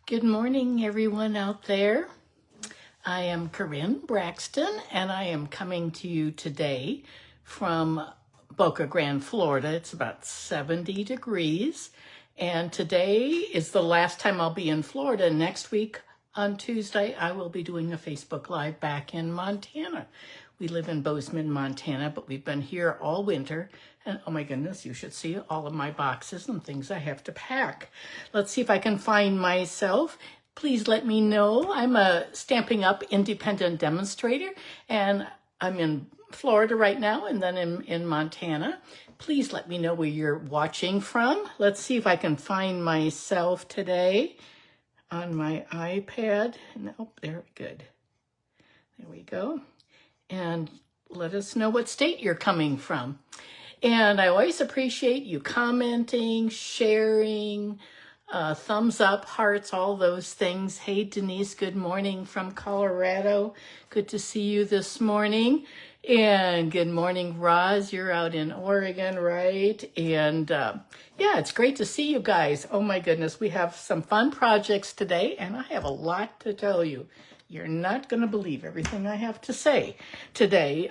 Good morning, everyone out there. I am Corinne Braxton, and I am coming to you today from Boca Grande, Florida. It's about 70 degrees, and today is the last time I'll be in Florida. Next week on Tuesday, I will be doing a Facebook Live back in Montana. We live in Bozeman, Montana, but we've been here all winter. And oh my goodness, you should see all of my boxes and things I have to pack. Let's see if I can find myself. Please let me know. I'm a Stampin' Up! Independent demonstrator, and I'm in Florida right now and then in Montana. Please let me know where you're watching from. Let's see if I can find myself today on my iPad. Nope, there, good. There we go. And let us know what state you're coming from. And I always appreciate you commenting, sharing, thumbs up, hearts, all those things. Hey, Denise, good morning from Colorado. Good to see you this morning. And good morning, Roz. You're out in Oregon, right? And yeah, it's great to see you guys. Oh my goodness, we have some fun projects today, and I have a lot to tell you. You're not going to believe everything I have to say today.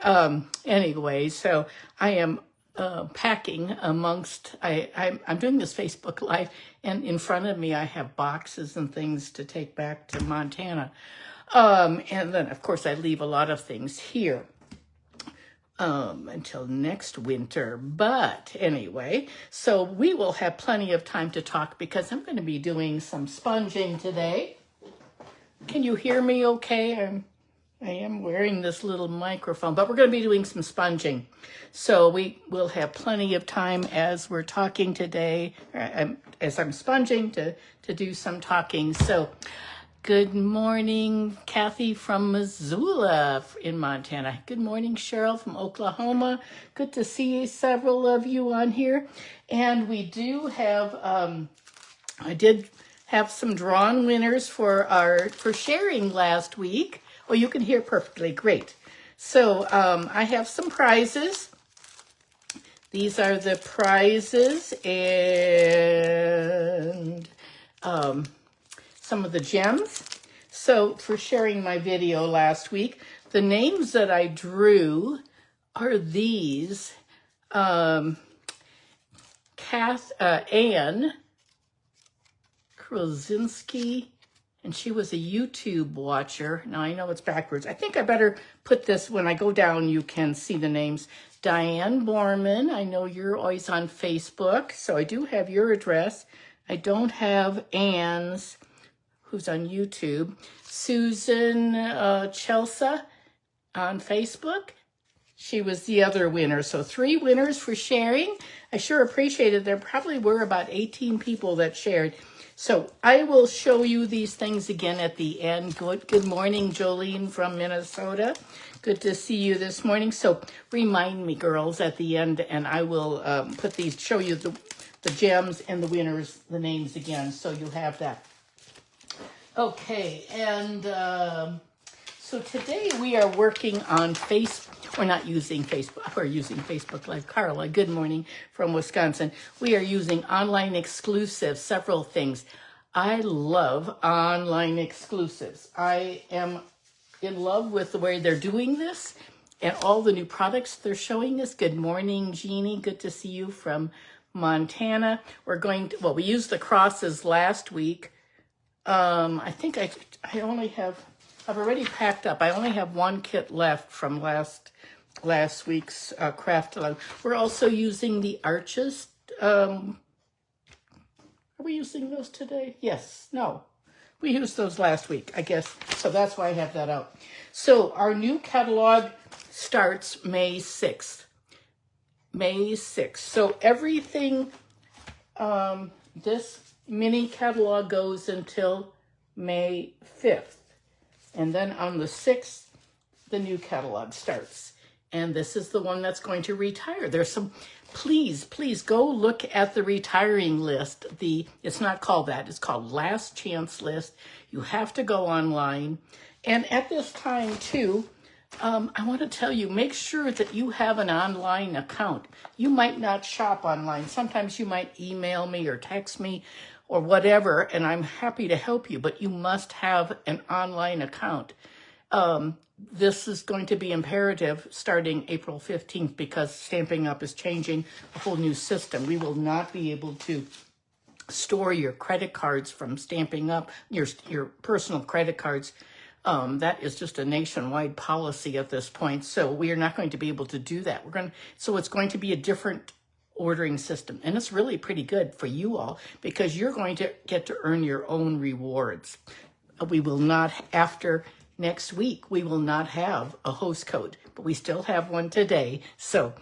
Anyway, so I am packing amongst, I'm doing this Facebook Live, and in front of me I have boxes and things to take back to Montana. And then, of course, I leave a lot of things here until next winter. But anyway, so we will have plenty of time to talk because I'm going to be doing some sponging today. Can you hear me okay? I am wearing this little microphone, but we're going to be doing some sponging. So we will have plenty of time as we're talking today, as I'm sponging to do some talking. So good morning, Kathy from Missoula in Montana. Good morning, Cheryl from Oklahoma. Good to see several of you on here. And we do have, I did have some drawn winners for sharing last week. Oh, you can hear perfectly great. So I have some prizes. These are the prizes and some of the gems. So for sharing my video last week, the names that I drew are these. Anne Krasinski, and she was a YouTube watcher. Now I know it's backwards. I think I better put this, when I go down, you can see the names. Diane Borman, I know you're always on Facebook, so I do have your address. I don't have Anne's, who's on YouTube. Susan Chelsea on Facebook. She was the other winner. So 3 winners for sharing. I sure appreciate it. There probably were about 18 people that shared. So I will show you these things again at the end. Good morning, Jolene from Minnesota. Good to see you this morning. So remind me, girls, at the end, and I will put these, show you the gems and the winners, the names again, so you have that. Okay, and so today we are working on we're not using Facebook, we're using Facebook Live. Carla, good morning from Wisconsin. We are using online exclusives, several things. I love online exclusives. I am in love with the way they're doing this and all the new products they're showing us. Good morning, Jeannie. Good to see you from Montana. We're going to, well, we used the crosses last week. I think I only have, I've already packed up. I only have one kit left from last week's craft lab. We're also using the arches. Are we using those today? Yes. No. We used those last week, I guess. So that's why I have that out. So our new catalog starts May 6th. May 6th. So everything, this mini catalog goes until May 5th. And then on the 6th, the new catalog starts. And this is the one that's going to retire. There's some, please go look at the retiring list. It's not called that, it's called Last Chance List. You have to go online. And at this time too, I want to tell you, make sure that you have an online account. You might not shop online. Sometimes you might email me or text me or whatever, and I'm happy to help you, but you must have an online account. This is going to be imperative starting April 15th because Stampin' Up! Is changing a whole new system. We will not be able to store your credit cards from Stampin' Up!, your personal credit cards. That is just a nationwide policy at this point. So we are not going to be able to do that. So it's going to be a different ordering system. And it's really pretty good for you all because you're going to get to earn your own rewards. We will not, after next week, we will not have a host code, but we still have one today. So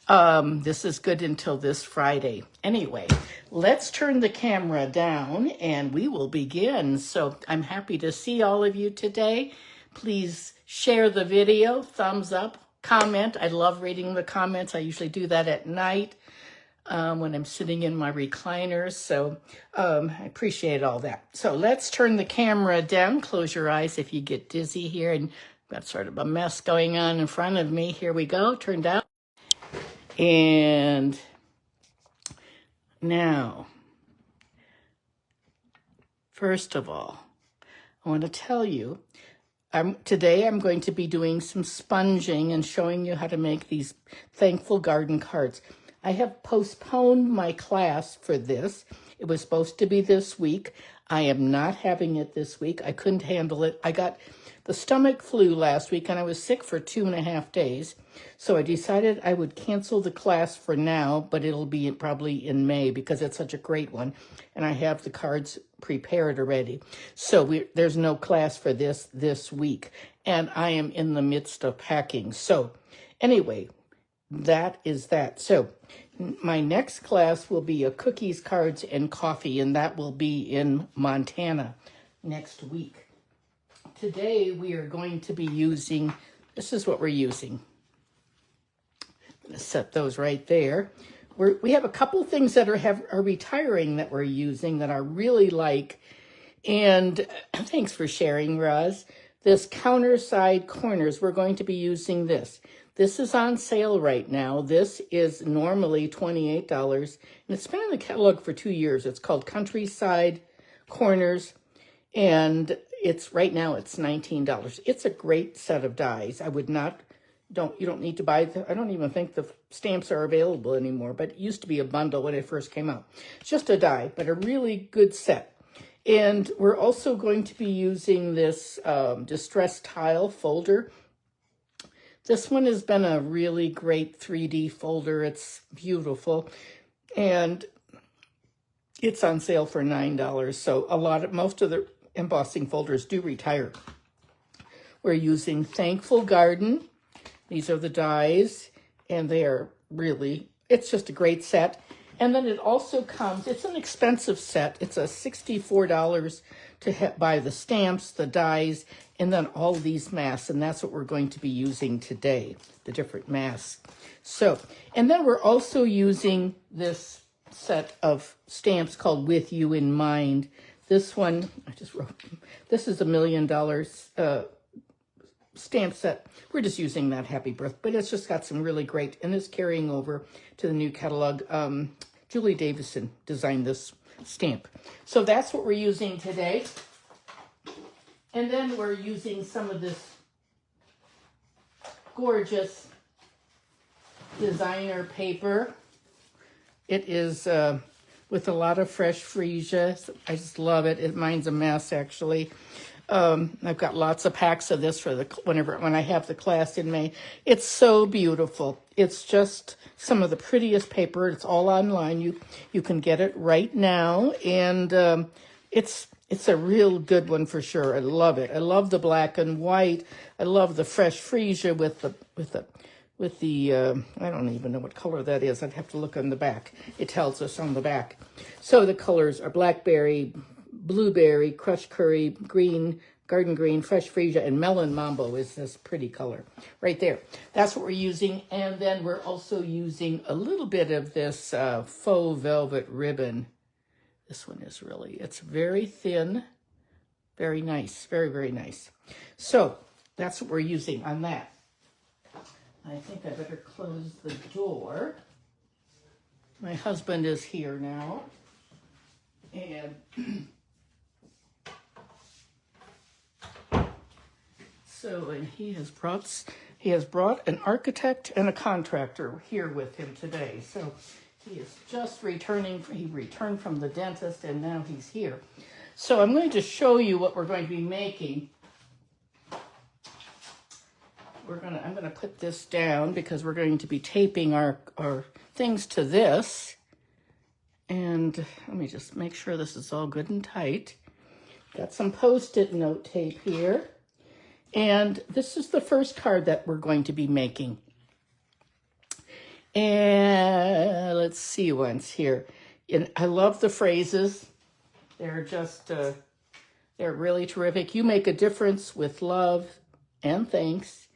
this is good until this Friday. Anyway, let's turn the camera down and we will begin. So I'm happy to see all of you today. Please share the video, thumbs up, comment. I love reading the comments. I usually do that at night when I'm sitting in my recliners. So I appreciate all that. So let's turn the camera down. Close your eyes if you get dizzy here. And got sort of a mess going on in front of me. Here we go. Turn down. And now, first of all, I want to tell you, today I'm going to be doing some sponging and showing you how to make these Thankful Garden cards. I have postponed my class for this. It was supposed to be this week. I am not having it this week. I couldn't handle it. I got the stomach flu last week and I was sick for 2.5 days. So I decided I would cancel the class for now, but it'll be probably in May because it's such a great one. And I have the cards prepared already. So there's no class for this week. And I am in the midst of packing. So anyway, that is that. So my next class will be a cookies, cards, and coffee, and that will be in Montana next week. Today we are going to be using, this is what we're using. I'm going to set those right there. We have a couple things that are retiring that we're using that I really like. And thanks for sharing, Roz. This counter side corners, we're going to be using this. This is on sale right now. This is normally $28, and it's been in the catalog for 2 years. It's called Countryside Corners, and right now it's $19. It's a great set of dies. You don't need to buy I don't even think the stamps are available anymore, but it used to be a bundle when it first came out. It's just a die, but a really good set. And we're also going to be using this distress tile folder. This one has been a really great 3D folder. It's beautiful. And it's on sale for $9. So most of the embossing folders do retire. We're using Thankful Garden. These are the dies, and they are it's just a great set. And then it also comes, it's an expensive set. It's a $64 to buy the stamps, the dies, and then all these masks. And that's what we're going to be using today, the different masks. So, and then we're also using this set of stamps called With You in Mind. This one, I just wrote, this is $1 million stamp set. We're just using that Happy Birthday, but it's just got some really great, and it's carrying over to the new catalog. Julie Davison designed this stamp. So that's what we're using today. And then we're using some of this gorgeous designer paper. It is with a lot of fresh freesia. I just love it. Mine's a mess, actually. I've got lots of packs of this for when I have the class in May. It's so beautiful. It's just some of the prettiest paper. It's all online. You can get it right now, and it's a real good one for sure. I love it. I love the black and white. I love the fresh freesia with the I don't even know what color that is. I'd have to look on the back. It tells us on the back. So the colors are blackberry, blueberry, crushed curry, green, garden green, fresh freesia, and melon mambo is this pretty color right there. That's what we're using. And then we're also using a little bit of this faux velvet ribbon. This one is it's very thin, very nice, very, very nice. So that's what we're using on that. I think I better close the door. My husband is here now. And so, and he has brought an architect and a contractor here with him today. So he is just returning. He returned from the dentist, and now he's here. So I'm going to show you what we're going to be making. I'm going to put this down because we're going to be taping our things to this. And let me just make sure this is all good and tight. Got some Post-it note tape here. And this is the first card that we're going to be making. And let's see once here. And I love the phrases. They're just, they're really terrific. You make a difference with love and thanks.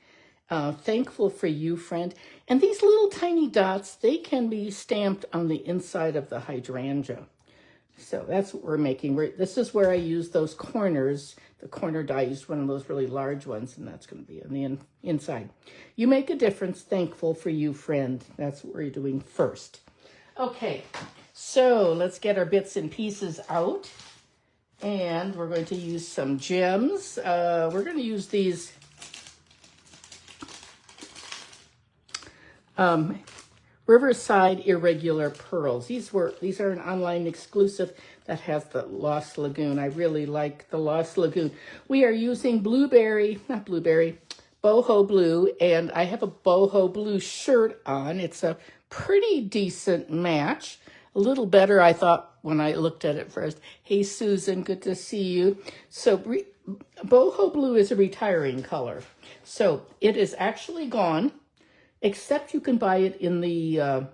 Thankful for you, friend. And these little tiny dots, they can be stamped on the inside of the hydrangea. So that's what we're making. This is where I use those corners. The corner die, I used one of those really large ones, and that's going to be on the inside. You make a difference. Thankful for you, friend. That's what we're doing first. Okay, so let's get our bits and pieces out. And we're going to use some gems. We're going to use these Riverside Irregular Pearls. These are an online exclusive that has the Lost Lagoon. I really like the Lost Lagoon. We are using Boho Blue, and I have a Boho Blue shirt on. It's a pretty decent match. A little better, I thought, when I looked at it first. Hey, Susan, good to see you. So Boho Blue is a retiring color. So it is actually gone, except you can buy it in the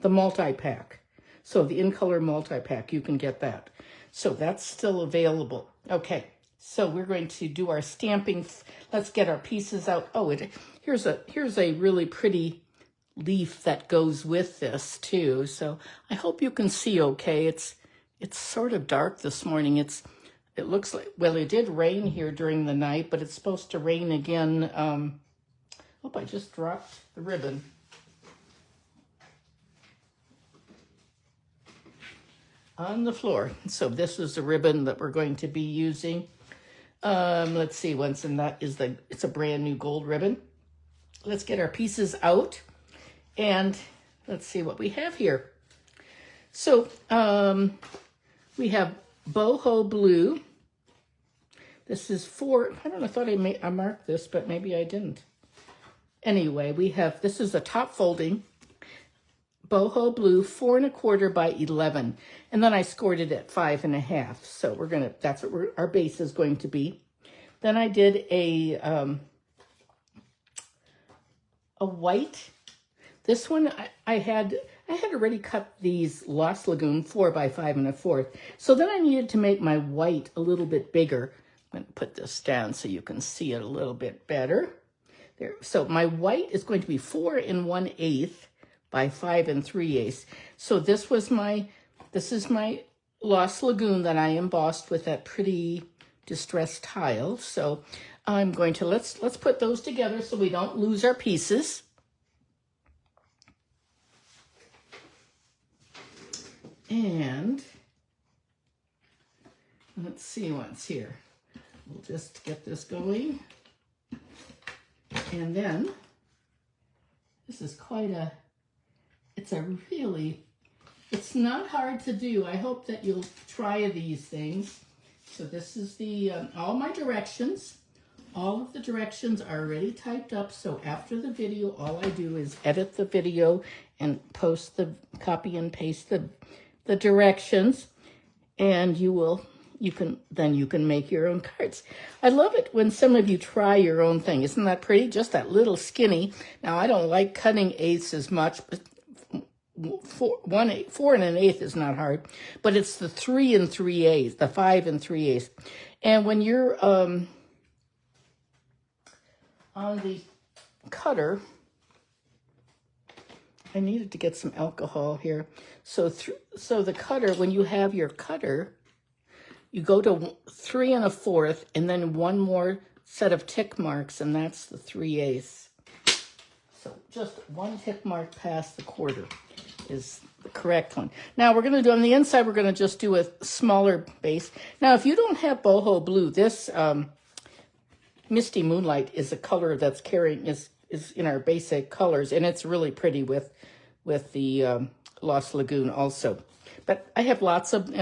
multi-pack. So the in-color multi-pack, you can get that. So that's still available. Okay, so we're going to do our stamping. Let's get our pieces out. Oh, here's a really pretty leaf that goes with this too. So I hope you can see okay. It's sort of dark this morning. It looks like, well, it did rain here during the night, but it's supposed to rain again. Oh, I just dropped the ribbon. On the floor. So this is the ribbon that we're going to be using. Let's see, it's a brand new gold ribbon. Let's get our pieces out and let's see what we have here. So we have Boho Blue. This is I don't know, I thought I marked this, but maybe I didn't. Anyway, this is a top folding Boho Blue 4 1/4 by 11, and then I scored it at 5 1/2. So that's what our base is going to be. Then I did a white. This one I had already cut these Lost Lagoon 4 by 5 1/4. So then I needed to make my white a little bit bigger. I'm going to put this down so you can see it a little bit better. There. So my white is going to be 4 1/8 by 5 3/8. So this is my Lost Lagoon that I embossed with that pretty distressed tile. So I'm going to, let's put those together so we don't lose our pieces. And let's see what's here. We'll just get this going. And then this is it's not hard to do. I hope that you'll try these things. So this is all my directions. All of the directions are already typed up. So after the video, all I do is edit the video and copy and paste the directions. And you can make your own cards. I love it when some of you try your own thing. Isn't that pretty? Just that little skinny. Now, I don't like cutting eighths as much, but 4 1/8 is not hard, but it's the 3 3/8, the 5 3/8. And when you're on the cutter, I needed to get some alcohol here. So the cutter, when you have your cutter, you go to 3 1/4 and then one more set of tick marks, and that's the 3/8. So just one tick mark past the quarter is the correct one. Now we're going to do on the inside, we're going to just do a smaller base. Now, if you don't have Boho Blue, this Misty Moonlight is a color that's carrying, is in our basic colors, and it's really pretty with the Lost Lagoon also. But I have lots of,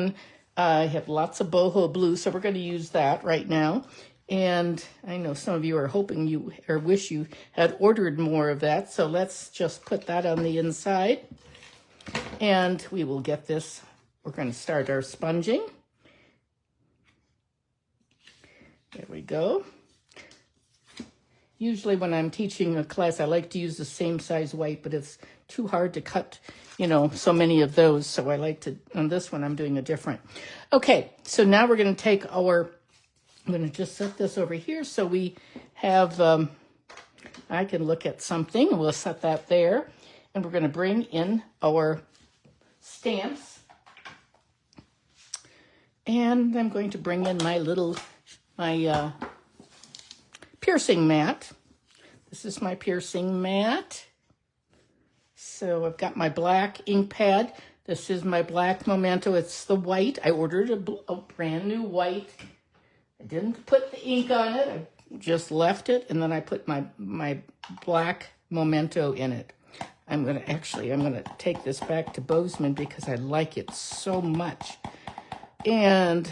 Boho Blue, so we're going to use that right now. And I know some of you are hoping you, or wish you had ordered more of that, so let's just put that on the inside. And we will get this, we're going to start our sponging. There we go. Usually when I'm teaching a class, I like to use the same size white, but it's too hard to cut, you know, so many of those. So I like to, on this one, I'm doing a different. Okay, so now we're going to take our, I'm going to just set this over here so we have, I can look at something. We'll set that there. And we're going to bring in our stamps. And I'm going to bring in my piercing mat. This is my piercing mat. So I've got my black ink pad. This is my Black Momento. It's the white. I ordered a brand new white. I didn't put the ink on it. I just left it, and then I put my Black Momento in it. I'm gonna take this back to Bozeman because I like it so much. And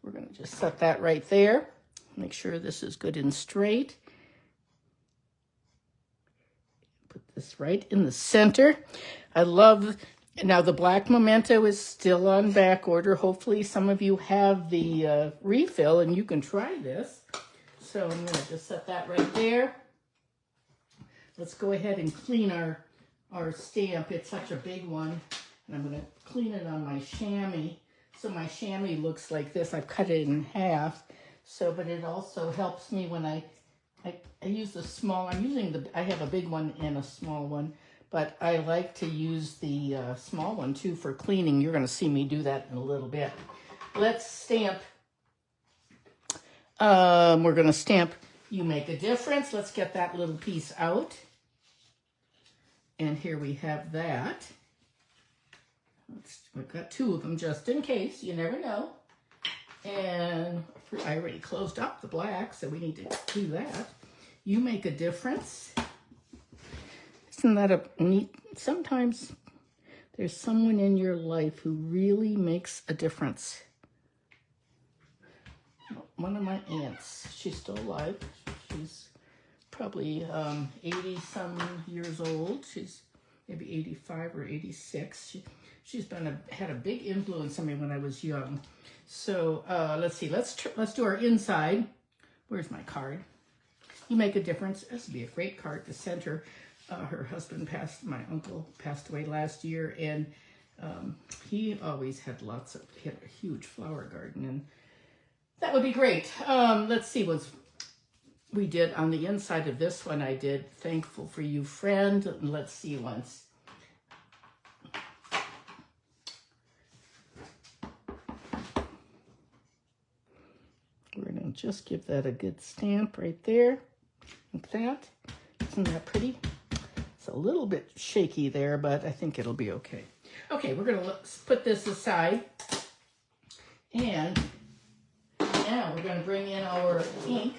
we're gonna just set that right there. Make sure this is good and straight. Put this right in the center. I love, now the Black Momento is still on back order. Hopefully some of you have the refill and you can try this. So I'm gonna just set that right there. Let's go ahead and clean our stamp. It's such a big one. And I'm going to clean it on my chamois. So my chamois looks like this. I've cut it in half. So, but it also helps me when I use the small, I have a big one and a small one. But I like to use the small one too for cleaning. You're going to see me do that in a little bit. Let's stamp. We're going to stamp You Make a Difference. Let's get that little piece out. And here we have that. We've got two of them just in case. You never know. And I already closed up the black, so we need to do that. You Make a Difference. Isn't that a neat? Sometimes there's someone in your life who really makes a difference. One of my aunts, she's still alive. She's probably 80-some years old. She's maybe 85 or 86. She's had a big influence on me when I was young. So let's see. Let's do our inside. Where's my card? You Make a Difference. This would be a great card to send her. Her husband my uncle passed away last year, and he always had he had a huge flower garden, and that would be great. Let's see what we did on the inside of this one. I did Thankful for You, Friend. And let's see once. We're going to just give that a good stamp right there, like that. Isn't that pretty? It's a little bit shaky there, but I think it'll be okay. Okay, we're going to put this aside. And now we're going to bring in our ink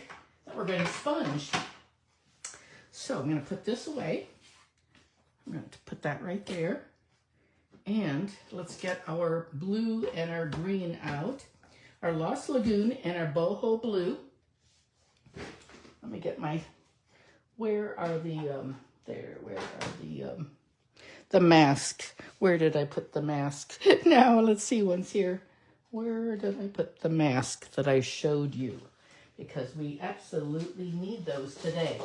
that we're going to sponge. So I'm going to put this away. I'm going to put that right there. And let's get our blue and our green out. Our Lost Lagoon and our Boho Blue. Let me get my, where are the mask? Where did I put the mask? Now, let's see once here. Where did I put the mask that I showed you? Because we absolutely need those today.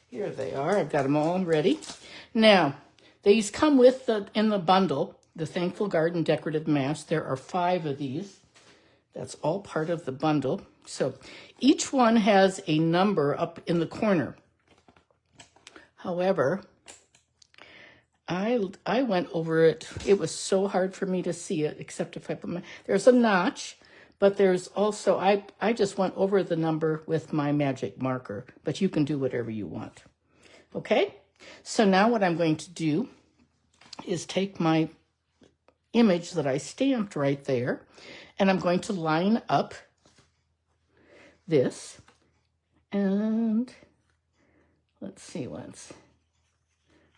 Here they are. I've got them all ready. Now, these come with in the bundle, the Thankful Garden Decorative Mask. There are 5 of these. That's all part of the bundle. So each one has a number up in the corner. However, I went over it. It was so hard for me to see it, except if I put there's a notch, but there's also, I just went over the number with my magic marker, but you can do whatever you want. Okay? So now what I'm going to do is take my image that I stamped right there, and I'm going to line up this. And let's see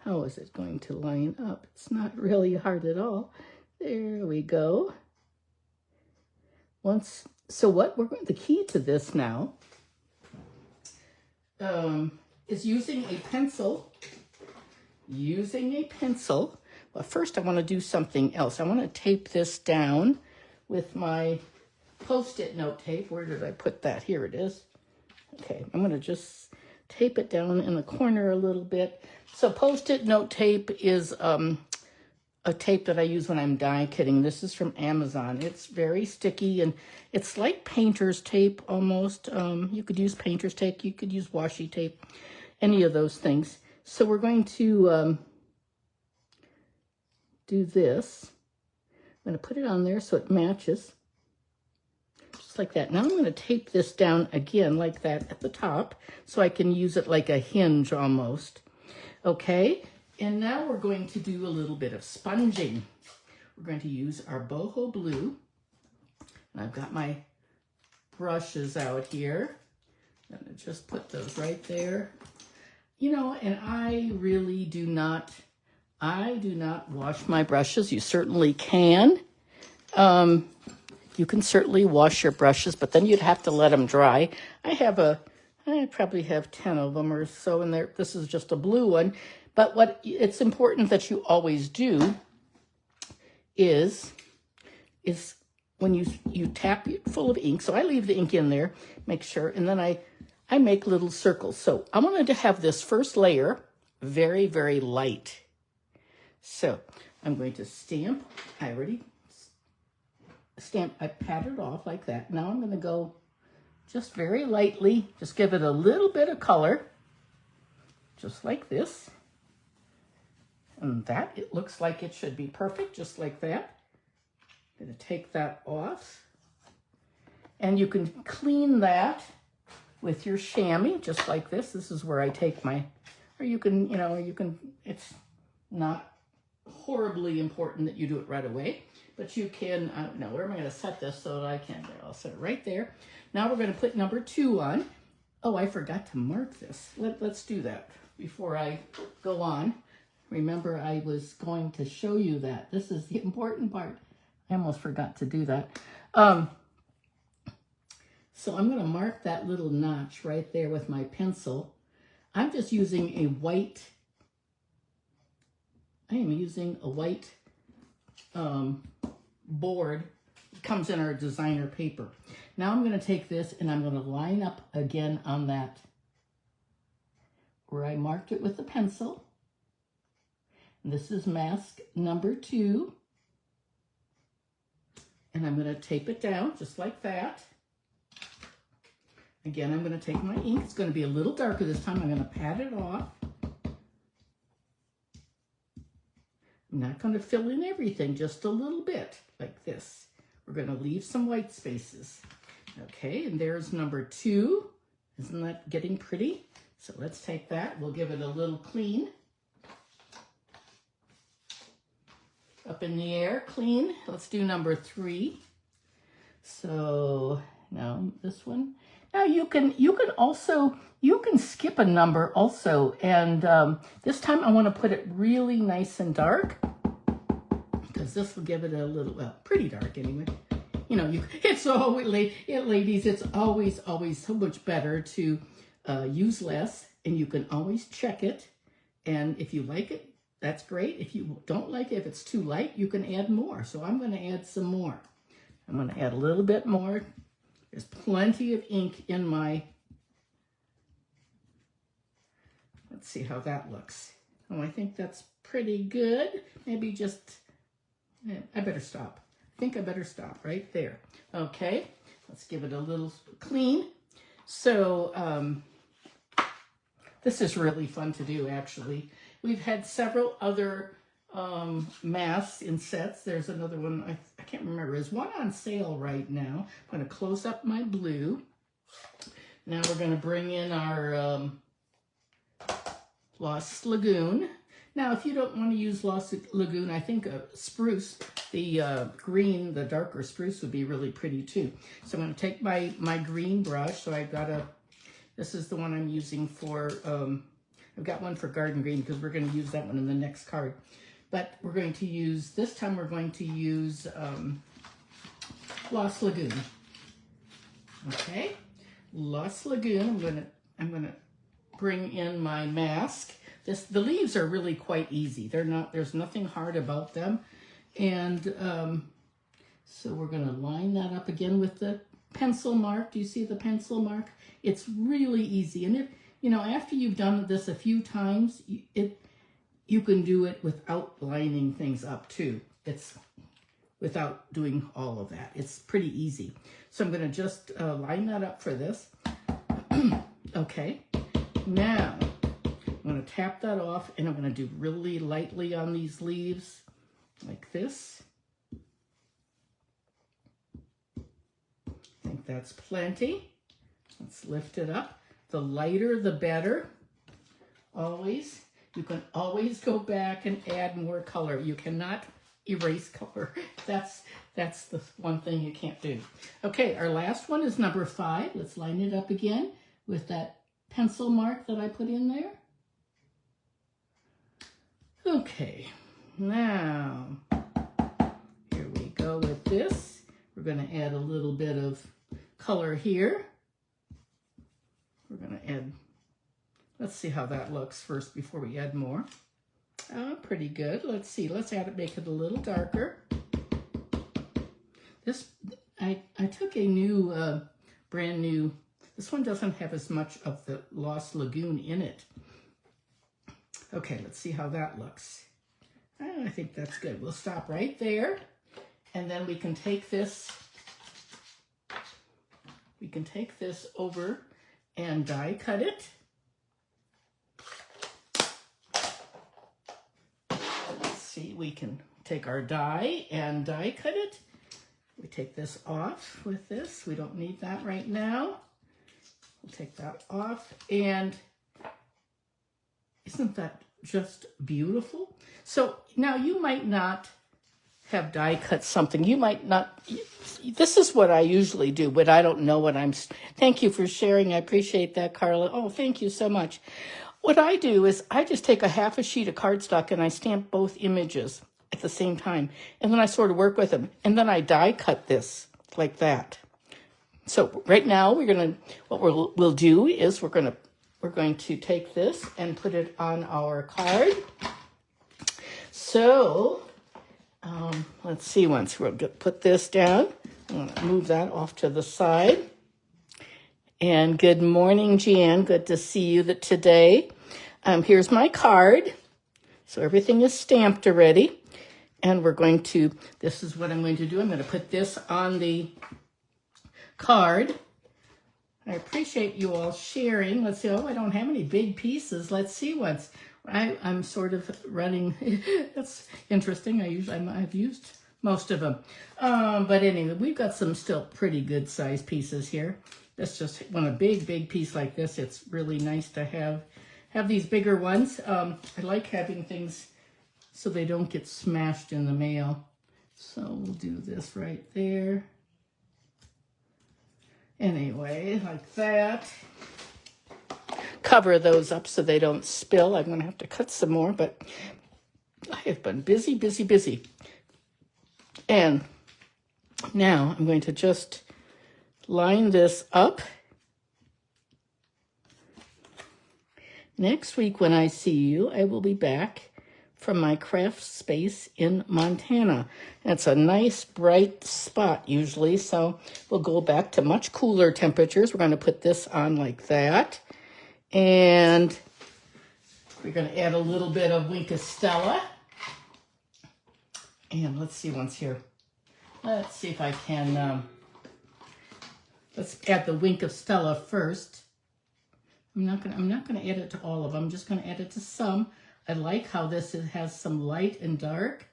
how is it going to line up? It's not really hard at all. There we go. The key to this now is using a pencil. But first I want to do something else. I want to tape this down with my Post-it note tape. Where did I put that? Here it is. Okay, I'm going to just tape it down in the corner a little bit. So Post-it note tape is a tape that I use when I'm die kitting. This is from Amazon. It's very sticky, and it's like painter's tape almost. You could use painter's tape. You could use washi tape, any of those things. So we're going to do this. I'm going to put it on there so it matches. Just like that. Now I'm going to tape this down again like that at the top so I can use it like a hinge almost. Okay, and now we're going to do a little bit of sponging. We're going to use our Boho Blue. And I've got my brushes out here. I'm going to just put those right there. You know, and I do not wash my brushes. You certainly can. You can certainly wash your brushes, but then you'd have to let them dry. I probably have 10 of them or so in there. This is just a blue one. But it's important that you always do is when you tap it full of ink. So I leave the ink in there, make sure, and then I make little circles. So I wanted to have this first layer very, very light. So I'm going to stamp. I pat it off like that. Now I'm going to go just very lightly, just give it a little bit of color, just like this. And that, it looks like it should be perfect, just like that. I'm going to take that off. And you can clean that with your chamois, just like this. This is where I take my, or you can, it's not horribly important that you do it right away. But you can, now where am I going to set this so that I can, I'll set it right there. Now we're going to put number 2 on. Oh, I forgot to mark this. Let's do that before I go on. Remember, I was going to show you that. This is the important part. I almost forgot to do that. So I'm going to mark that little notch right there with my pencil. I'm just using a white, board. It comes in our designer paper. Now I'm going to take this and I'm going to line up again on that where I marked it with the pencil. And this is mask number 2. And I'm going to tape it down just like that. Again, I'm going to take my ink. It's going to be a little darker this time. I'm going to pat it off. I'm not going to fill in everything, just a little bit, like this. We're going to leave some white spaces. Okay, and there's number 2. Isn't that getting pretty? So let's take that. We'll give it a little clean. Up in the air, clean. Let's do number 3. So now this one. Now you can skip a number also, and this time I want to put it really nice and dark because this will give it a little, well, pretty dark anyway. You know, it's always, ladies, it's always so much better to use less, and you can always check it, and if you like it, that's great. If you don't like it, if it's too light, you can add more. So I'm going to add some more. I'm going to add a little bit more. There's plenty of ink in my, let's see how that looks. Oh, I think that's pretty good. Maybe just, I better stop. I think I better stop right there. Okay, let's give it a little clean. So this is really fun to do, actually. We've had several other masks in sets. There's another one, I can't remember. There's one on sale right now. I'm going to close up my blue. Now we're going to bring in our Lost Lagoon. Now, if you don't want to use Lost Lagoon, I think spruce, the green, the darker spruce would be really pretty too. So I'm going to take my green brush. So I've got this is the one I'm using for, I've got one for garden green because we're going to use that one in the next card. But we're going to use, this time we're going to use Lost Lagoon. Okay, Lost Lagoon, I'm gonna bring in my mask. The leaves are really quite easy. There's nothing hard about them. And so we're gonna line that up again with the pencil mark. Do you see the pencil mark? It's really easy. And after you've done this a few times, you can do it without lining things up too. It's without doing all of that. It's pretty easy. So I'm gonna just line that up for this. Okay, now I'm going to tap that off, and I'm going to do really lightly on these leaves, like this. I think that's plenty. Let's lift it up. The lighter, the better. Always. You can always go back and add more color. You cannot erase color. That's the one thing you can't do. Okay, our last one is number 5. Let's line it up again with that pencil mark that I put in there. Okay, now, here we go with this. We're going to add a little bit of color here. We're going to add, let's see how that looks first before we add more. Oh, pretty good. Let's see, let's make it a little darker. This, I took a new, brand new, this one doesn't have as much of the Lost Lagoon in it. Okay, let's see how that looks. I think that's good. We'll stop right there, and then we can take this over and die cut it. Let's see, we can take our die and die cut it. We take this off with this. We don't need that right now. We'll take that off, and isn't that just beautiful? So now you might not have die cut something. You might not, this is what I usually do, but I don't know what thank you for sharing. I appreciate that, Carla. Oh, thank you so much. What I do is I just take a half a sheet of cardstock and I stamp both images at the same time. And then I sort of work with them. And then I die cut this like that. So right now what we'll do is we're going to take this and put it on our card. So let's see, once we'll put this down, I'm going to move that off to the side. And good morning, Jan. Good to see you today. Here's my card. So everything is stamped already. And this is what I'm going to do. I'm going to put this on the card. I appreciate you all sharing. Let's see. Oh, I don't have any big pieces. Let's see what's. I'm sort of running. That's interesting. I've used most of them. But anyway, we've got some still pretty good size pieces here. That's just when a big piece like this, it's really nice to have these bigger ones. I like having things so they don't get smashed in the mail. So we'll do this right there. Anyway, like that. Cover those up so they don't spill. I'm going to have to cut some more, but I have been busy. And now I'm going to just line this up. Next week when I see you, I will be back from my craft space in Montana. It's a nice bright spot usually, so we'll go back to much cooler temperatures. We're going to put this on like that. And we're going to add a little bit of Wink of Stella. And let's see what's here. Let's see if I can, let's add the Wink of Stella first. I'm not gonna add it to all of them. I'm just gonna add it to some. I like how this has some light and dark.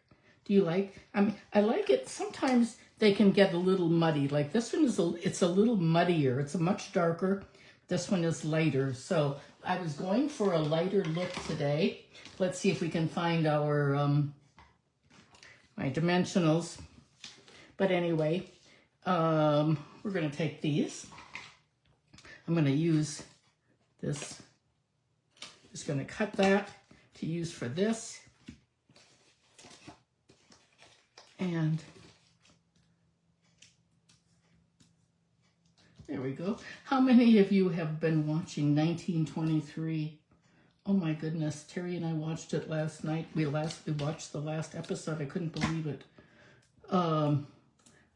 Do you like? I like it. Sometimes they can get a little muddy. Like this one it's a little muddier. It's a much darker. This one is lighter. So I was going for a lighter look today. Let's see if we can find our my dimensionals. But anyway, we're going to take these. I'm going to use this. Just going to cut that to use for this. And there we go. How many of you have been watching 1923? Oh my goodness, Terry and I watched it last night. We watched the last episode. I couldn't believe it. I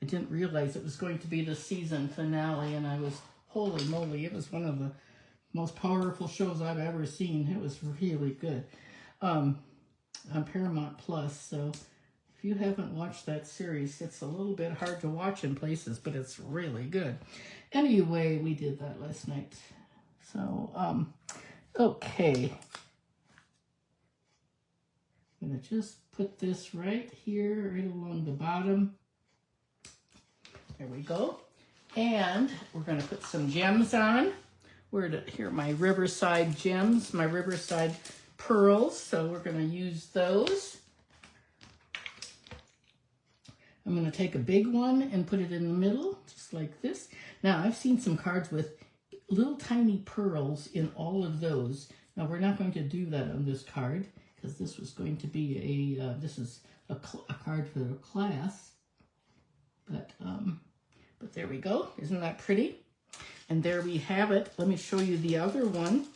didn't realize it was going to be the season finale, and I was, holy moly, it was one of the most powerful shows I've ever seen. It was really good. On Paramount Plus, so if you haven't watched that series, it's a little bit hard to watch in places, but it's really good. Anyway, we did that last night. So, okay. I'm going to just put this right here, right along the bottom. There we go. And we're going to put some gems on. Here are my Riverside gems, my Riverside pearls. So we're going to use those. I'm going to take a big one and put it in the middle, just like this. Now, I've seen some cards with little tiny pearls in all of those. Now, we're not going to do that on this card, because this was going to be this is a card for the class. But there we go. Isn't that pretty? And there we have it. Let me show you the other one.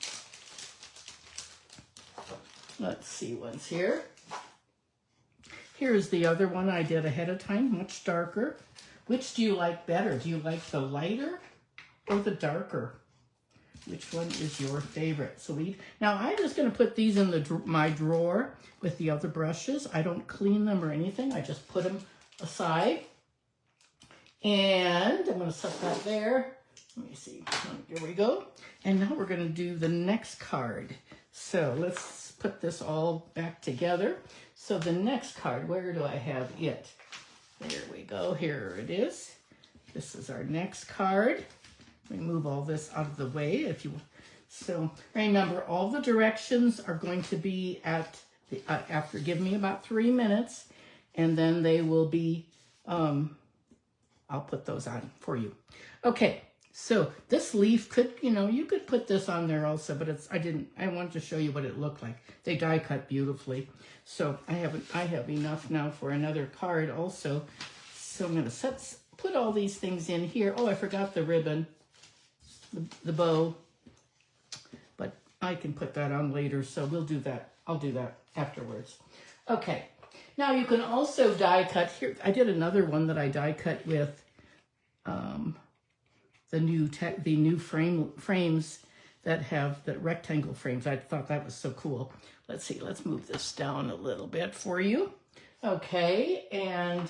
Let's see what's here. Here's the other one I did ahead of time, much darker. Which do you like better? Do you like the lighter or the darker? Which one is your favorite? So now I'm just going to put these in my drawer with the other brushes. I don't clean them or anything. I just put them aside. And I'm going to set that there. Let me see. Here we go. And now we're going to do the next card. So let's put this all back together. So the next card, where do I have it? There we go. Here it is. This is our next card. Let me move all this out of the way. If you so remember, all the directions are going to be at the after. Give me about 3 minutes, and then they will be. I'll put those on for you. Okay. So this leaf could, you could put this on there also, but I wanted to show you what it looked like. They die cut beautifully. So I have enough now for another card also. So I'm going to put all these things in here. Oh, I forgot the ribbon, the bow, but I can put that on later. So we'll do that. I'll do that afterwards. Okay. Now you can also die cut here. I did another one that I die cut with, the new frames that have the rectangle frames. I thought that was so cool. Let's see, let's move this down a little bit for you. Okay, and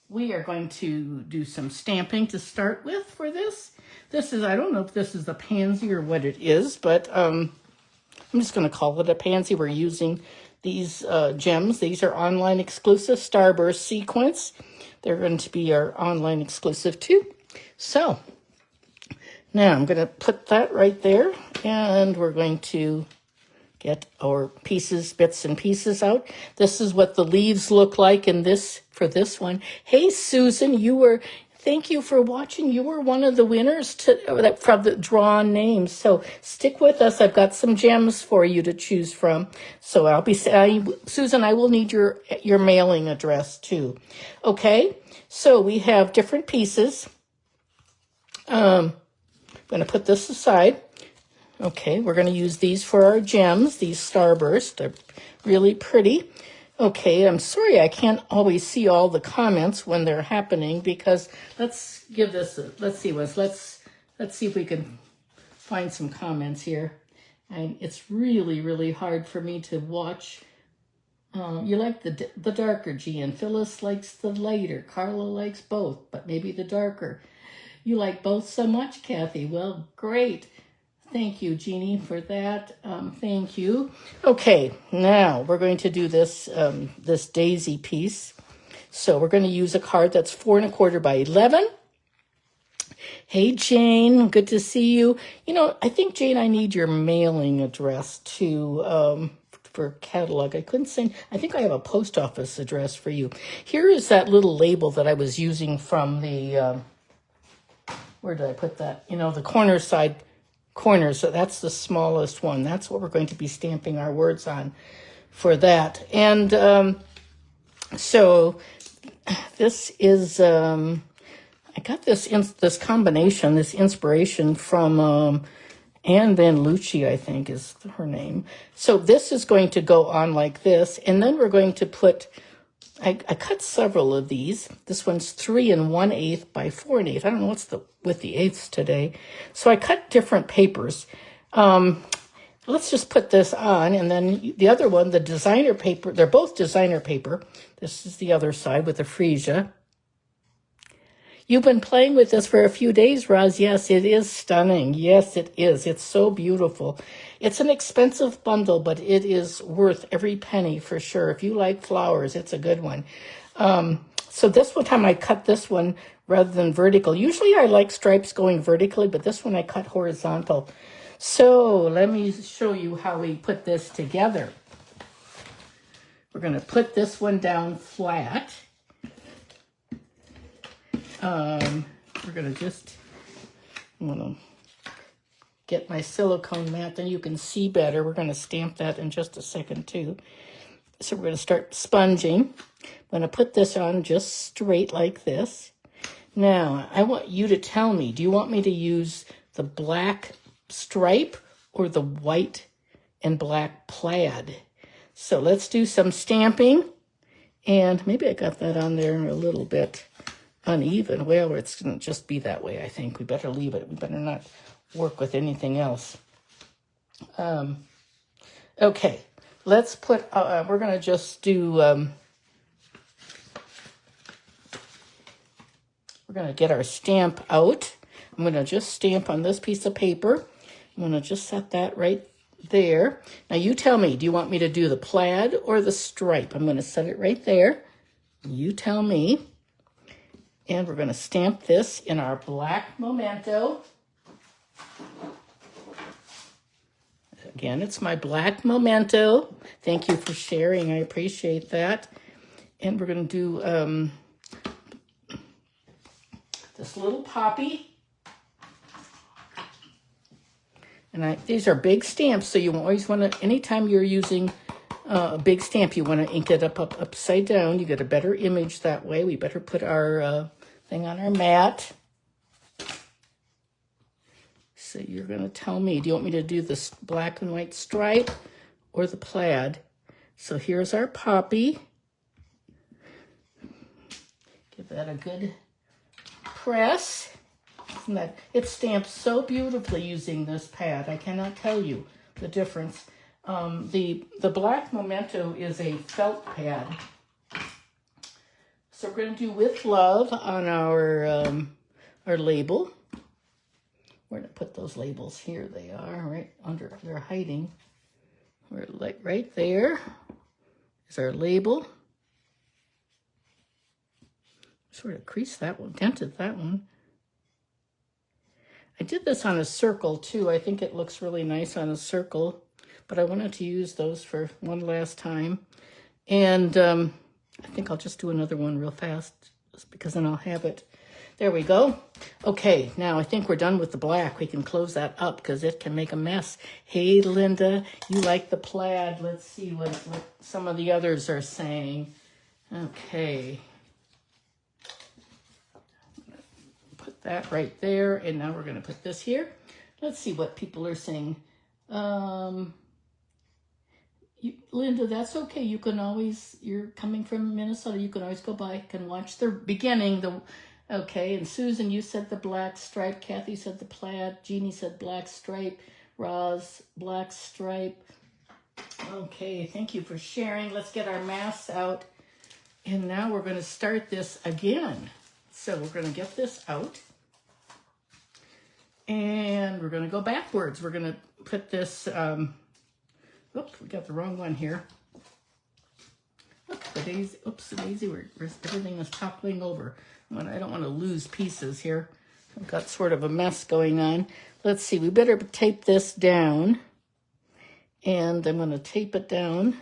we are going to do some stamping to start with for this. This is, I don't know if this is a pansy or what it is, but I'm just going to call it a pansy. We're using these gems. These are online exclusive Starburst sequence. They're going to be our online exclusive too. So now I'm going to put that right there, and we're going to get our bits and pieces out. This is what the leaves look like for this one. Hey, Susan, thank you for watching. You were one of the winners from the drawn names. So stick with us. I've got some gems for you to choose from. So Susan, I will need your mailing address too. Okay. So we have different pieces. I'm going to put this aside. Okay, we're going to use these for our gems, these Starburst. They're really pretty. Okay, I'm sorry I can't always see all the comments when they're happening, because let's see if we can find some comments here. And it's really, really hard for me to watch. You like the darker, Gian. Phyllis likes the lighter. Carla likes both, but maybe the darker. You like both so much, Kathy. Well, great. Thank you, Jeannie, for that. Thank you. Okay, now we're going to do this this daisy piece. So we're going to use a card that's 4 1/4 by 11. Hey, Jane, good to see you. You know, I think, Jane, I need your mailing address to for catalog. I couldn't send, I think I have a post office address for you. Here is that little label that I was using from the, where did I put that? You know, the corner side corners. So that's the smallest one. That's what we're going to be stamping our words on for that. And so this is, I got this this combination, this inspiration from Anne Van Lucci, I think is her name. So this is going to go on like this, and then we're going to put, I cut several of these. This one's 3 1/8 by 4 1/8. I don't know what's with the eighths today. So I cut different papers. Let's just put this on, and then the other one, the designer paper, they're both designer paper. This is the other side with the freesia. You've been playing with this for a few days, Roz. Yes, it is stunning. Yes, it is. It's so beautiful. It's an expensive bundle, but it is worth every penny for sure. If you like flowers, it's a good one. So this one time I cut this one rather than vertical. Usually I like stripes going vertically, but this one I cut horizontal. So let me show you how we put this together. We're going to put this one down flat. We're going to just, I'm going to get my silicone mat, then you can see better. We're going to stamp that in just a second too. So we're going to start sponging. I'm going to put this on just straight like this. Now, I want you to tell me, do you want me to use the black stripe or the white and black plaid? So let's do some stamping. And maybe I got that on there a little bit uneven. Well, it's going to just be that way, I think. We better leave it. We better not work with anything else. Okay, let's put, we're going to just do, we're going to get our stamp out. I'm going to just stamp on this piece of paper. I'm going to just set that right there. Now you tell me, do you want me to do the plaid or the stripe? I'm going to set it right there. You tell me. And we're going to stamp this in our Black Momento. Again, it's my Black Momento. Thank you for sharing. I appreciate that. And we're going to do this little poppy. And these are big stamps, so you always want to, anytime you're using a big stamp, you want to ink it upside down. You get a better image that way. We better put our thing on our mat. So you're going to tell me, do you want me to do this black and white stripe or the plaid? So here's our poppy. Give that a good press. Isn't that, it stamps so beautifully using this pad. I cannot tell you the difference. The Black Momento is a felt pad. So we're going to do With Love on our label. We're going to put those labels here. They are right under, they're hiding. We're like right there is our label. Sort of creased that one, dented that one. I did this on a circle too. I think it looks really nice on a circle, but I wanted to use those for one last time. And I think I'll just do another one real fast just because then I'll have it. There we go. Okay, now I think we're done with the black. We can close that up because it can make a mess. Hey, Linda, you like the plaid. Let's see what some of the others are saying. Okay. Put that right there, and now we're going to put this here. Let's see what people are saying. Linda, that's okay. You can always, you're coming from Minnesota, you can always go back and watch the beginning. Okay, and Susan, you said the black stripe. Kathy said the plaid. Jeannie said black stripe. Roz, black stripe. Okay, thank you for sharing. Let's get our masks out. And now we're going to start this again. So we're going to get this out. And we're going to go backwards. We're going to put this, oops, we got the wrong one here. Oops, the daisy, everything is toppling over. I don't want to lose pieces here. I've got sort of a mess going on. Let's see, we better tape this down. And I'm going to tape it down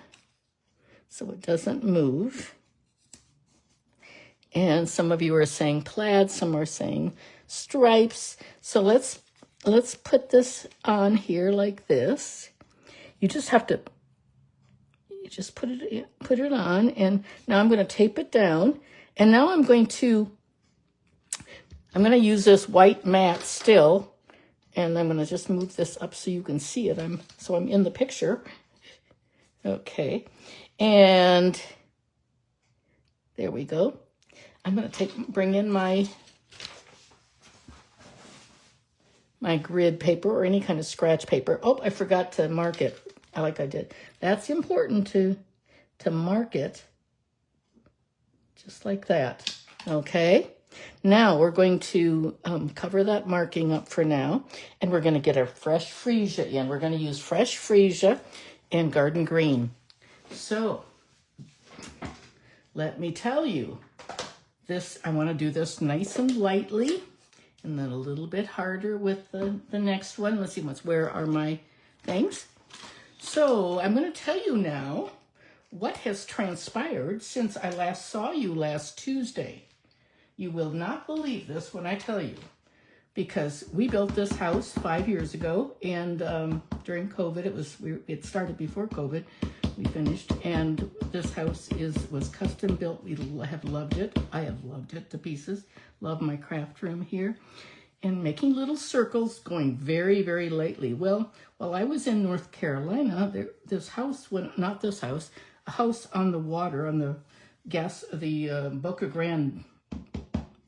so it doesn't move. And some of you are saying plaid, some are saying stripes. So let's put this on here like this. You just have to, you just put it on, and now I'm going to tape it down. And now I'm going to use this white mat still, and I'm going to just move this up so you can see it. So I'm in the picture. Okay, and there we go. I'm going to bring in my grid paper or any kind of scratch paper. Oh, I forgot to mark it like I did. That's important to mark it just like that. Okay. Now we're going to cover that marking up for now, and we're going to get our fresh freesia in. We're going to use fresh freesia and garden green. So let me tell you, I want to do this nice and lightly, and then a little bit harder with the next one. Let's see, where are my things? So I'm going to tell you now what has transpired since I last saw you last Tuesday. You will not believe this when I tell you, because we built this house 5 years ago, and during COVID, it started before COVID. We finished, and this house was custom built. We have loved it. I have loved it to pieces. Love my craft room here, and making little circles, going very, very lightly. Well, while I was in North Carolina, a house on the water, on the Boca Grande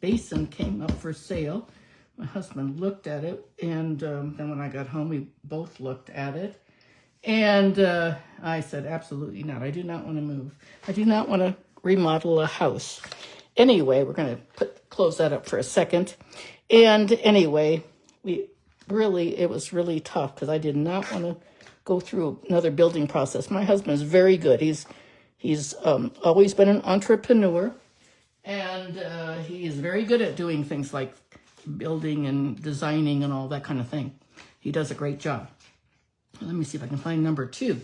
basin came up for sale. My husband looked at it, and then when I got home, we both looked at it. And I said, absolutely not. I do not want to move. I do not want to remodel a house. Anyway, we're going to close that up for a second. And anyway, it was really tough because I did not want to go through another building process. My husband is very good. He's always been an entrepreneur, and he is very good at doing things like building and designing and all that kind of thing. He does a great job. Let me see if I can find number 2.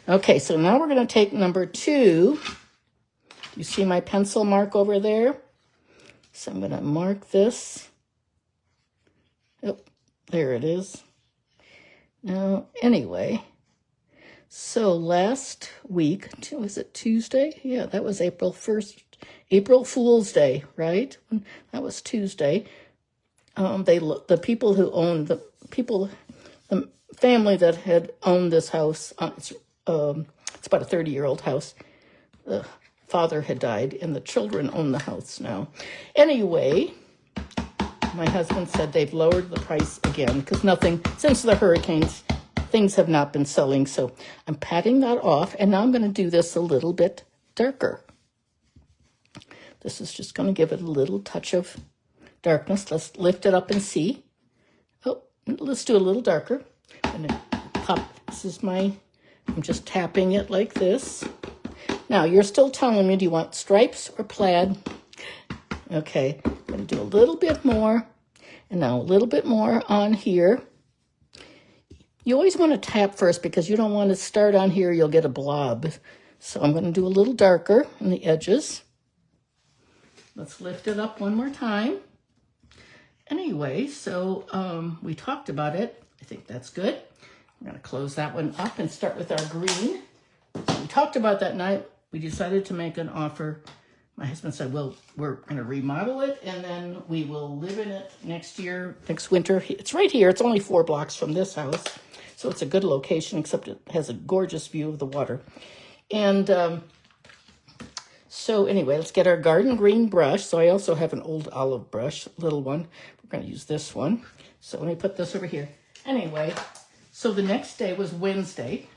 Okay, so now we're going to take number 2. You see my pencil mark over there? So I'm going to mark this. Oh, there it is. Now, anyway, so last week, was it Tuesday? Yeah, that was April 1st. April Fool's Day, right? That was Tuesday. The people who owned the family that had owned this house, it's about a 30-year-old house. The father had died, and the children own the house now. Anyway, my husband said they've lowered the price again because since the hurricanes, things have not been selling. So I'm patting that off, and now I'm going to do this a little bit darker. This is just going to give it a little touch of darkness. Let's lift it up and see. Oh, let's do a little darker. I'm going to pop, I'm just tapping it like this. Now, you're still telling me, do you want stripes or plaid? Okay, I'm going to do a little bit more, and now a little bit more on here. You always want to tap first because you don't want to start on here, you'll get a blob. So I'm going to do a little darker on the edges. Let's lift it up one more time. Anyway, so we talked about it. I think that's good. We're going to close that one up and start with our green. So we talked about that night. We decided to make an offer. My husband said, well, we're going to remodel it, and then we will live in it next winter. It's right here. It's only 4 blocks from this house. So it's a good location, except it has a gorgeous view of the water. And so anyway, let's get our garden green brush. So I also have an old olive brush, little one. We're going to use this one. So let me put this over here. Anyway, so the next day was Wednesday.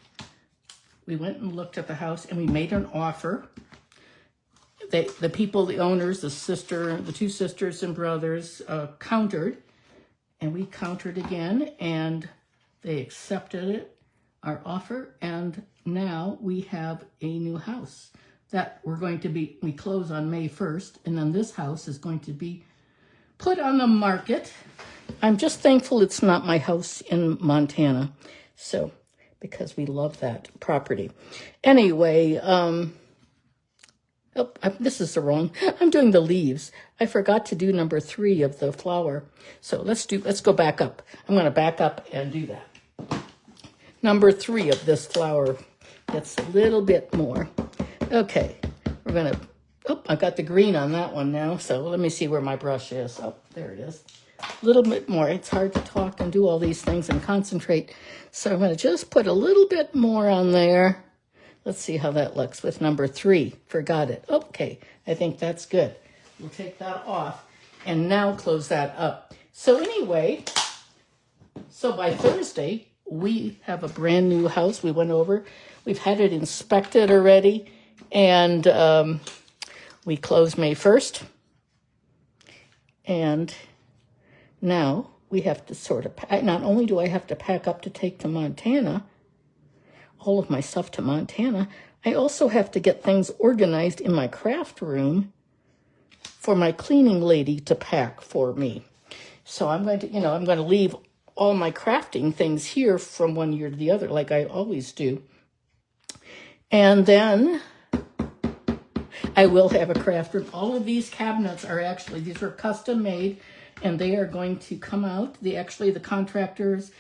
We went and looked at the house, and we made an offer. The owners, the 2 sisters and brothers countered, and we countered again, and they accepted our offer, and now we have a new house that we close on May 1st, and then this house is going to be put on the market. I'm just thankful it's not my house in Montana. So, because we love that property. Anyway, this is the wrong. I'm doing the leaves. I forgot to do number 3 of the flower. So let's go back up. I'm going to back up and do that. Number 3 of this flower gets a little bit more. Okay, we're going to, I got the green on that one now. So let me see where my brush is. Oh, there it is. A little bit more. It's hard to talk and do all these things and concentrate. So I'm going to just put a little bit more on there. Let's see how that looks with number 3. Forgot it. Okay, I think that's good. We'll take that off and now close that up. So anyway, so by Thursday, we have a brand new house. We went over. We've had it inspected already. And we closed May 1st. And now we have to sort of pack. Not only do I have to pack up to take to Montana, all of my stuff to Montana, I also have to get things organized in my craft room for my cleaning lady to pack for me. So I'm going to, I'm going to leave all my crafting things here from one year to the other, like I always do. And then I will have a craft room. All of these cabinets are actually, these were custom made, and they are going to come out. The contractors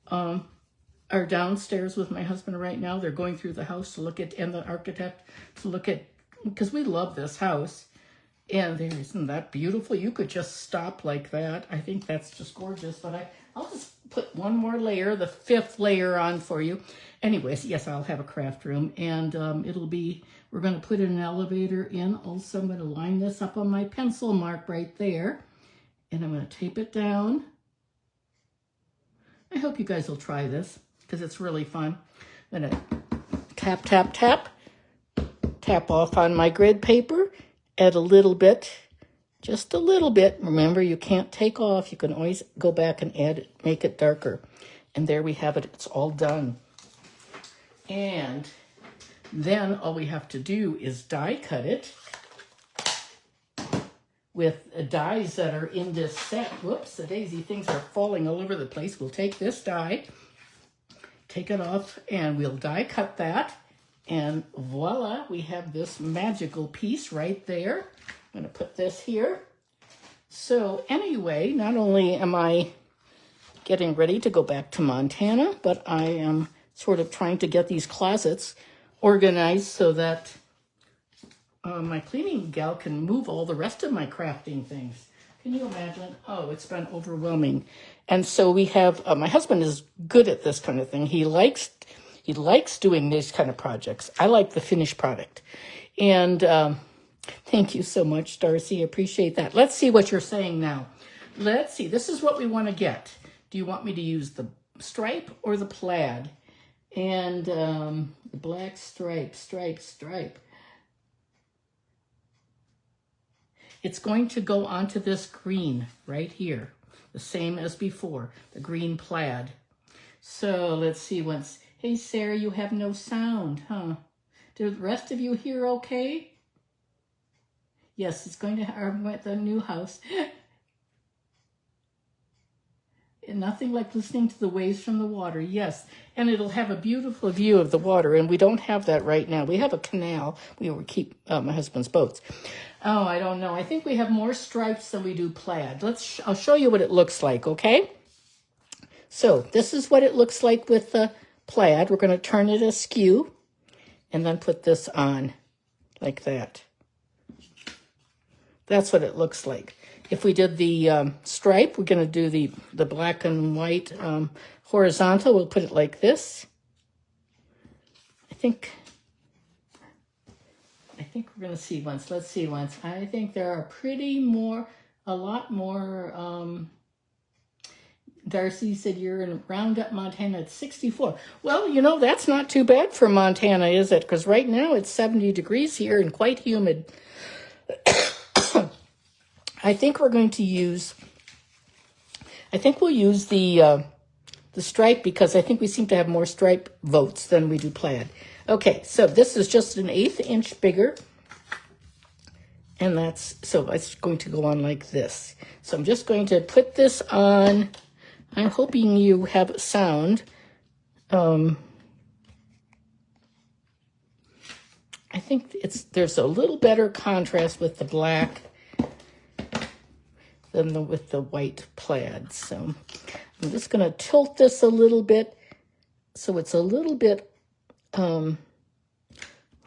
are downstairs with my husband right now. They're going through the house to look at, and the architect to look at, because we love this house. And isn't that beautiful? You could just stop like that. I think that's just gorgeous. But I'll just put one more layer, the 5th layer on for you. Anyways, yes, I'll have a craft room. And we're going to put an elevator in. Also, I'm going to line this up on my pencil mark right there. And I'm going to tape it down. I hope you guys will try this, because it's really fun. I'm going to tap, tap, tap. Tap off on my grid paper. Add a little bit, just a little bit. Remember, you can't take off. You can always go back and add it, make it darker. And there we have it. It's all done. And then all we have to do is die cut it with dies that are in this set. Whoops, the daisy things are falling all over the place. We'll take this die, take it off, and we'll die cut that. And voila, we have this magical piece right there. I'm going to put this here. So anyway, not only am I getting ready to go back to Montana, but I am sort of trying to get these closets organized so that my cleaning gal can move all the rest of my crafting things. Can you imagine? Oh, it's been overwhelming. And so we have, my husband is good at this kind of thing. He likes doing these kind of projects. I like the finished product. And thank you so much, Darcy. I appreciate that. Let's see what you're saying now. Let's see. This is what we want to get. Do you want me to use the stripe or the plaid? And the black stripe. It's going to go onto this green right here, the same as before, the green plaid. So let's see once. Hey, Sarah, you have no sound, huh? Do the rest of you hear okay? Yes, it's going to the new house. Nothing like listening to the waves from the water. Yes, and it'll have a beautiful view of the water, and we don't have that right now. We have a canal. We keep my husband's boats. Oh, I don't know. I think we have more stripes than we do plaid. I'll show you what it looks like, okay? So this is what it looks like with the plaid. We're going to turn it askew and then put this on like that. That's what it looks like. If we did the stripe, we're going to do the black and white horizontal. We'll put it like this. I think we're going to see once. Let's see once. I think there are a lot more. Darcy said you're in Roundup, Montana at 64. Well, that's not too bad for Montana, is it? Because right now it's 70 degrees here and quite humid. I think we're going to use, we'll use the stripe because I think we seem to have more stripe votes than we do plaid. Okay, so this is just an 1/8 inch bigger. And so it's going to go on like this. So I'm just going to put this on. I'm hoping you have sound. I think there's a little better contrast with the black than with the white plaid. So I'm just going to tilt this a little bit so it's a little bit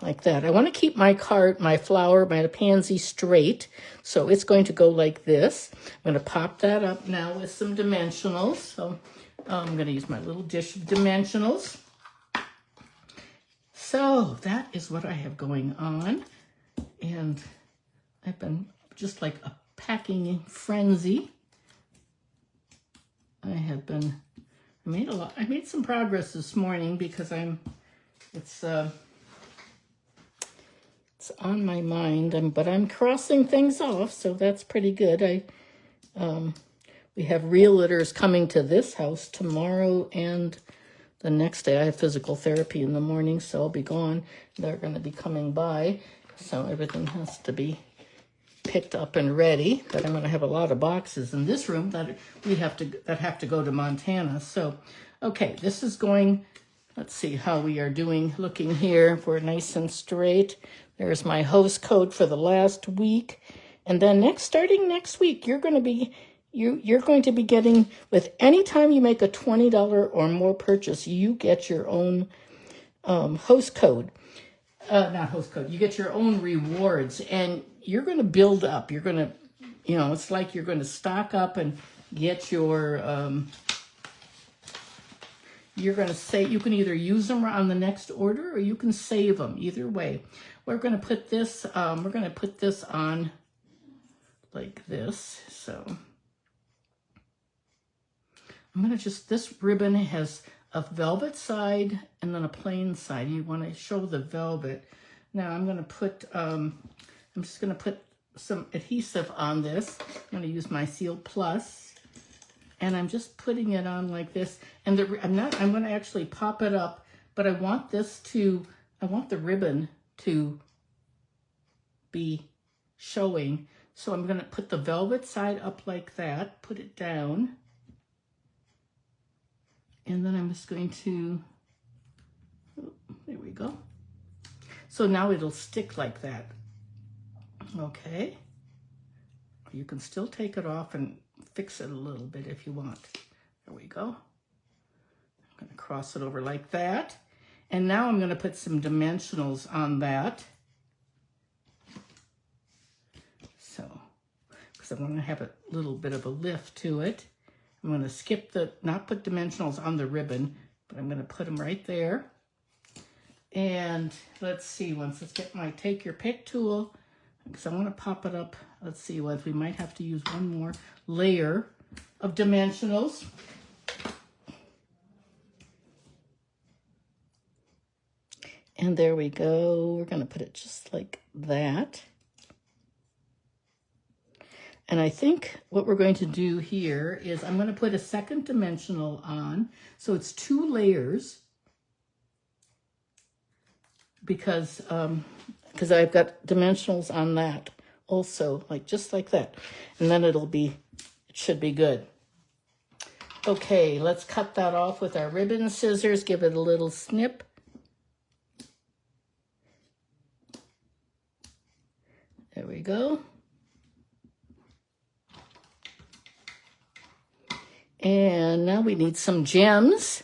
like that. I want to keep my flower, my pansy straight, so it's going to go like this. I'm going to pop that up now with some dimensionals. So I'm going to use my little dish of dimensionals. So that is what I have going on, and I've been just like a packing frenzy. I made some progress this morning because it's on my mind, but I'm crossing things off, so that's pretty good. We have realtors coming to this house tomorrow, and the next day I have physical therapy in the morning, so I'll be gone. They're going to be coming by, so everything has to be picked up and ready. But I'm going to have a lot of boxes in this room that have to go to Montana. So, okay, this is going. Let's see how we are looking here. We're nice and straight. There's my host code for the last week. And then starting next week, you're going to be getting, with any time you make a $20 or more purchase, you get your own host code. Not host code. You get your own rewards, and you're going to build up. You're going to, it's like you're going to stock up and get your, you're going to say, you can either use them on the next order or you can save them. Either way. We're going to put this, on like this. So I'm going to this ribbon has a velvet side and then a plain side. You want to show the velvet. Now I'm going to put, I'm just going to put some adhesive on this. I'm going to use my Seal Plus, and I'm just putting it on like this. And I'm going to actually pop it up, but I want the ribbon to be showing. So I'm going to put the velvet side up like that, put it down. And then I'm just going to, there we go. So now it'll stick like that. Okay. You can still take it off and fix it a little bit if you want. There we go. I'm going to cross it over like that. And now I'm going to put some dimensionals on that. So, because I want to have a little bit of a lift to it. I'm going to skip not put dimensionals on the ribbon, but I'm going to put them right there. And let's see, let's get my take your pick tool, because I want to pop it up. Let's see, we might have to use one more layer of dimensionals. And there we go. We're going to put it just like that. And I think what we're going to do here is I'm going to put a second dimensional on. So it's 2 layers because I've got dimensionals on that also, just like that. And then it should be good. Okay, let's cut that off with our ribbon scissors. Give it a little snip. There we go. And now we need some gems.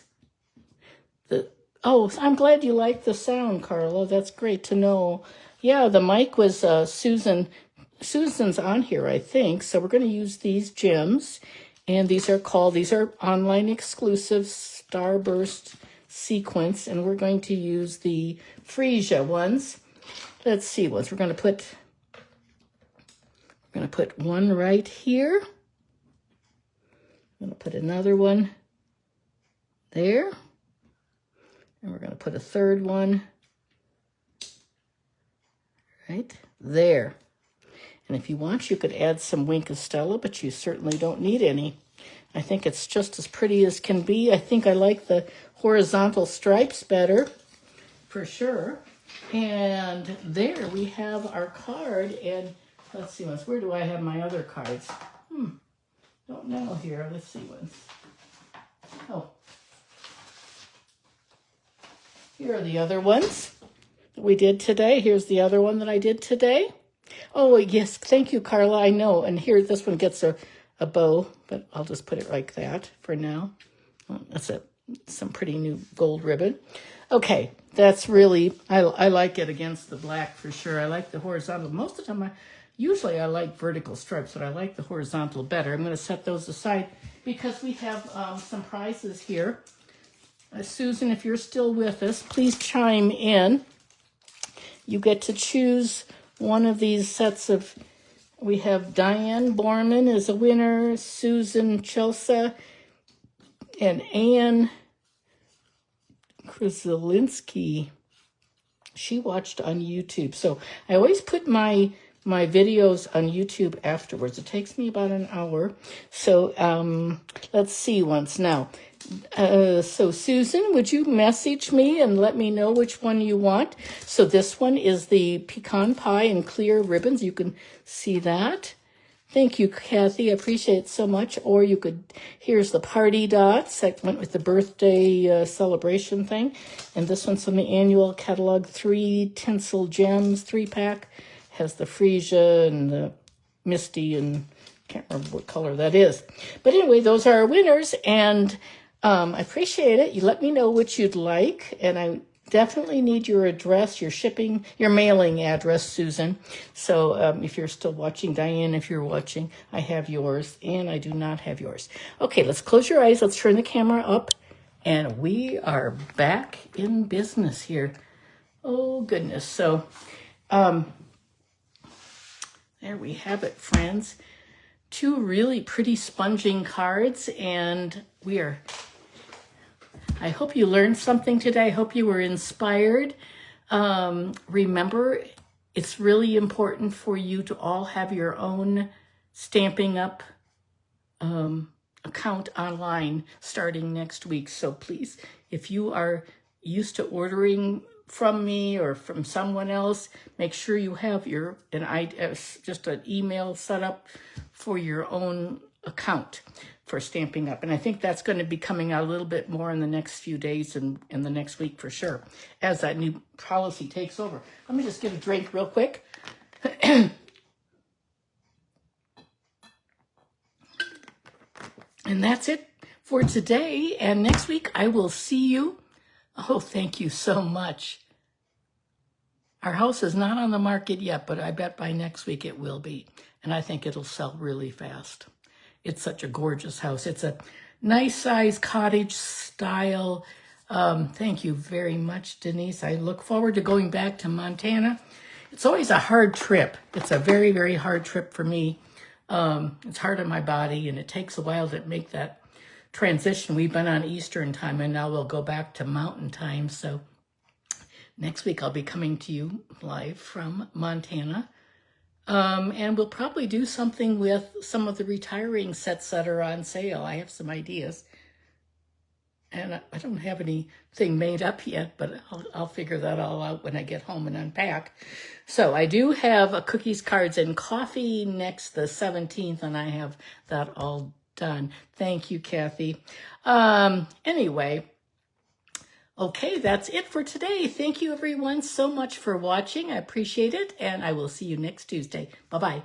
Oh, I'm glad you like the sound, Carla. That's great to know. Yeah, the mic was Susan's on here, I think. So we're going to use these gems. And these are online exclusive Starburst sequence. And we're going to use the Freesia ones. Let's see ones. We're going to put one right here. I'm going to put another one there. And we're going to put a third one right there. And if you want, you could add some Wink of Stella, but you certainly don't need any. I think it's just as pretty as can be. I think I like the horizontal stripes better, for sure. And there we have our card. And Let's see ones. Where do I have my other cards? Don't know here. Let's see ones. Oh. Here are the other ones that we did today. Here's the other one that I did today. Oh, yes. Thank you, Carla. I know. And here, this one gets a bow, but I'll just put it like that for now. Oh, that's some pretty new gold ribbon. Okay, that's really, I like it against the black for sure. I like the horizontal. Most of the time, usually I like vertical stripes, but I like the horizontal better. I'm going to set those aside because we have some prizes here. Susan, if you're still with us, please chime in. You get to choose one of these sets of, we have Diane Borman is a winner, Susan Chelsea, and Anne Krzelinski. She watched on YouTube. So I always put my videos on YouTube afterwards. It takes me about an hour. So let's see once now. So Susan, would you message me and let me know which one you want? So this one is the pecan pie and clear ribbons. You can see that. Thank you, Kathy. I appreciate it so much. Or you could, here's the party dots. I went with the birthday celebration thing. And this one's from the annual catalog, 3 tinsel gems, 3-pack. Has the freesia and the misty and can't remember what color that is. But anyway, those are our winners. And I appreciate it. You let me know what you'd like. And I definitely need your address, your shipping, your mailing address, Susan. So if you're still watching, Diane, if you're watching, I have yours and I do not have yours. Okay, let's close your eyes. Let's turn the camera up and we are back in business here. Oh, goodness. So there we have it, friends. 2 really pretty sponging cards and I hope you learned something today. I hope you were inspired. Remember, it's really important for you to all have your own Stampin' Up! Account online starting next week. So please, if you are used to ordering from me or from someone else, make sure you have just an email set up for your own account for Stampin' Up! And I think that's going to be coming out a little bit more in the next few days and in the next week for sure, as that new policy takes over. Let me just get a drink real quick. And that's it for today. And next week I will see you. Oh, thank you so much. Our house is not on the market yet, but I bet by next week it will be. And I think it'll sell really fast. It's such a gorgeous house. It's a nice size cottage style. Thank you very much, Denise. I look forward to going back to Montana. It's always a hard trip. It's a very, very hard trip for me. It's hard on my body, and it takes a while to make that transition. We've been on Eastern time, and now we'll go back to Mountain time. So next week I'll be coming to you live from Montana. And we'll probably do something with some of the retiring sets that are on sale. I have some ideas. And I don't have anything made up yet, but I'll figure that all out when I get home and unpack. So I do have a cookies, cards, and coffee next the 17th, and I have that all done. Thank you, Kathy. Anyway, okay, that's it for today. Thank you, everyone, so much for watching. I appreciate it, and I will see you next Tuesday. Bye-bye.